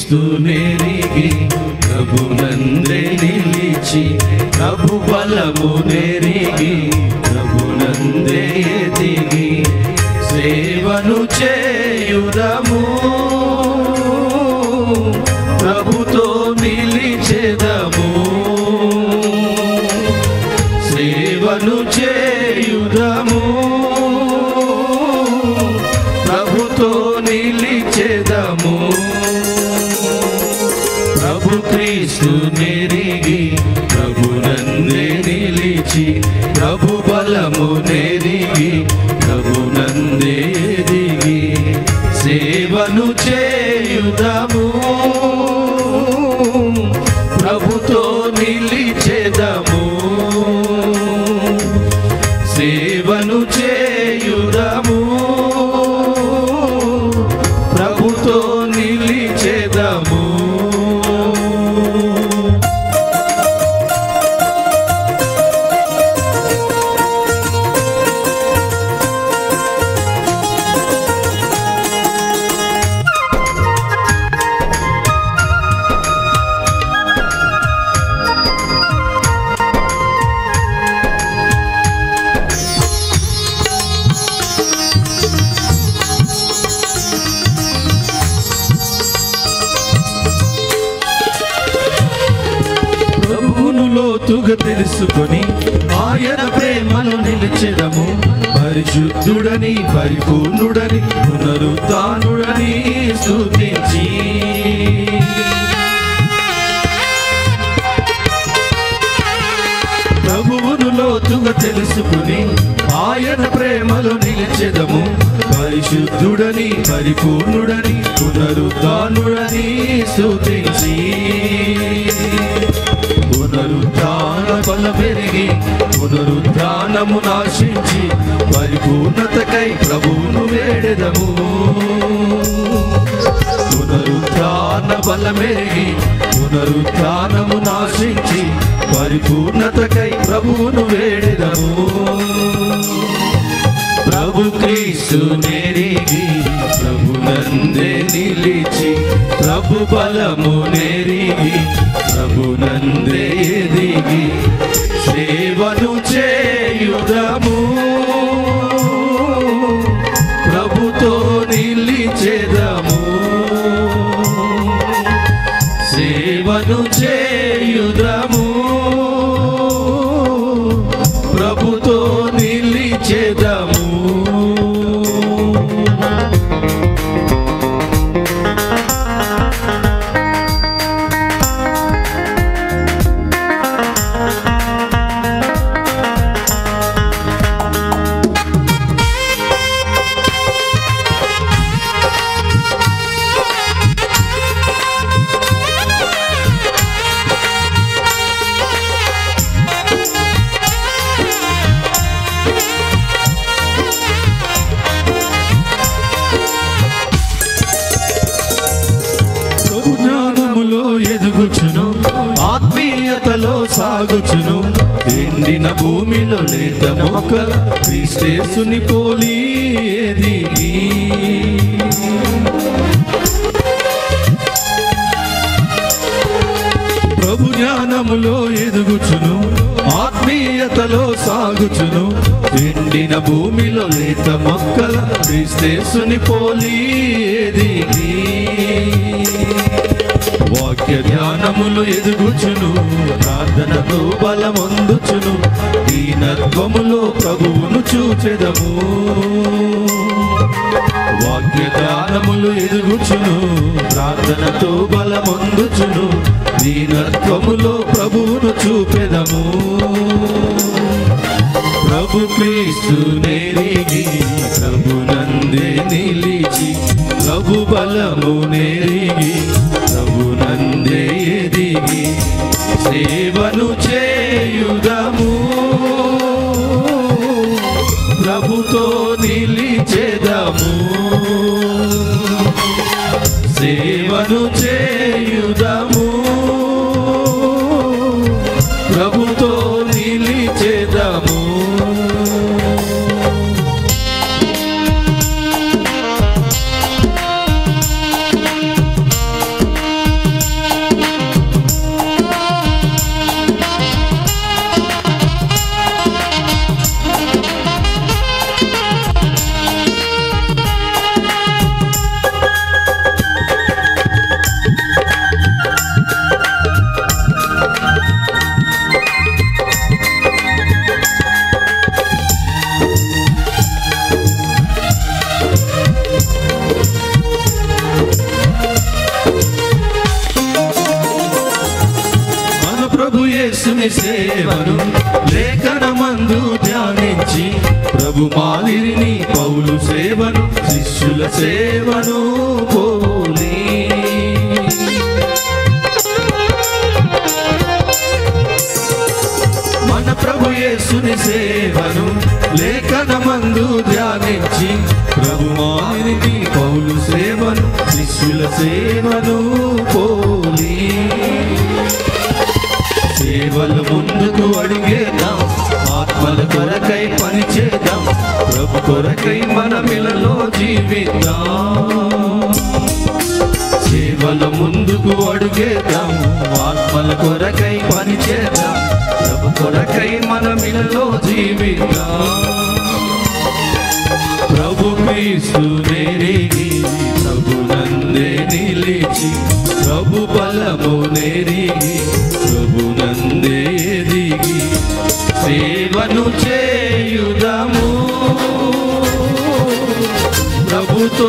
క్రీస్తు నెరిగి ప్రభునందే నిలిచి ప్రభు బలము నెరిగి ప్రభునందే ఎదిగి సేవను చేయుదము ప్రభుతో నిలిచెదము సేవను చేయుదము ప్రభుతో నిలిచెదము ప్రభు క్రీస్తు నెరిగి ప్రభునందే నిలిచి ప్రభు బలము నెరిగి ప్రభునందే ఎదిగి సేవను చేయుదము ప్రభుతో నిలిచెదము సేవను చేయుదము ప్రభుతో నిలిచెదము లోతుగా తెలుసుకొని ఆయన ప్రేమను నిలిచెదము పరిశుద్ధుడని పరిపూర్ణుడని పునరుత్థానుడని స్తుతించి ప్రభువును లోతుగా తెలుసుకొని ఆయన ప్రేమలో నిలిచెదము పరిశుద్ధుడని పరిపూర్ణుడని పునరుత్థానుడని స్తుతించి పునరుత్థాన బలమెరిగి పునరుత్థానము నాశించి పరిపూర్ణతకై ప్రభువును వేడెదము పునరుత్థాన బలమెరిగి పునరుత్థానము నాశించి పరిపూర్ణతకై ప్రభువును వేడెదము ప్రభు క్రీస్తు నెరిగి ప్రభునందే నిలిచి ప్రభు బలము నెరిగి ప్రభునందే ఎదిగి సేవను చేయుదము ప్రభుతో నిలిచెదము సేవను చేయుదము ప్రభుతో నిలిచెదము ఎదుగుచును ఆత్మీయతలో సాగుచును ఎండిన భూమిలో లేత మొక్కల క్రీస్తేసుని పోలి ఎదిగి ప్రభు జ్ఞానములో ఎదుగుచును ఆత్మీయతలో సాగుచును ఎండిన భూమిలో లేత మొక్కల క్రీస్తేసుని పోలి ఎదిగి వాక్య ధ్యానములు ఎదుగుచును ప్రార్థనతో బలమొందుచును దీనత్వములో ప్రభువును చూచెదము వాక్య ధ్యానములు ఎదుగుచును ప్రార్థనతో బలమొందుచును దీనత్వములో ప్రభువును చూపెదము ప్రభు క్రీస్తు నెరిగి ప్రభునందే నిలిచి ప్రభు బలము నెరిగి ప్రభునందే ఎదిగి సేవను చేయుదము ప్రభుతో నిలిచెదము సేవను చేయుదము ప్రభుతో నిలిచెదము ప్రభు యేసుని సేవను లేఖనమందు ధ్యానించి ప్రభు మాదిరిని పౌలు సేవను శిష్యుల సేవను పోలి మన ప్రభు యేసుని సేవను లేఖనమందు ధ్యానించి ప్రభు మాదిరిని పౌలు సేవను శిష్యుల సేవను పోలి సేవలు ముందుకు అడిగేద్దాం, ఆత్మల కొరకై పనిచేద్దాం, ప్రభు కొరకై మనమిలలో జీవిద్దాం. సేవలు ముందుకు అడుగేద్దాం, ఆత్మల కొరకై పనిచేద్దాం, ప్రభు కొరకై మనమిలలో జీవిద్దాం. ప్రభు క్రీస్తు నెరిగి ప్రభు నందే నిలిచి ప్రభు బలము నెరిగి ప్రభు నందే ఎదిగి సేవను చేయుదము. ప్రభుతో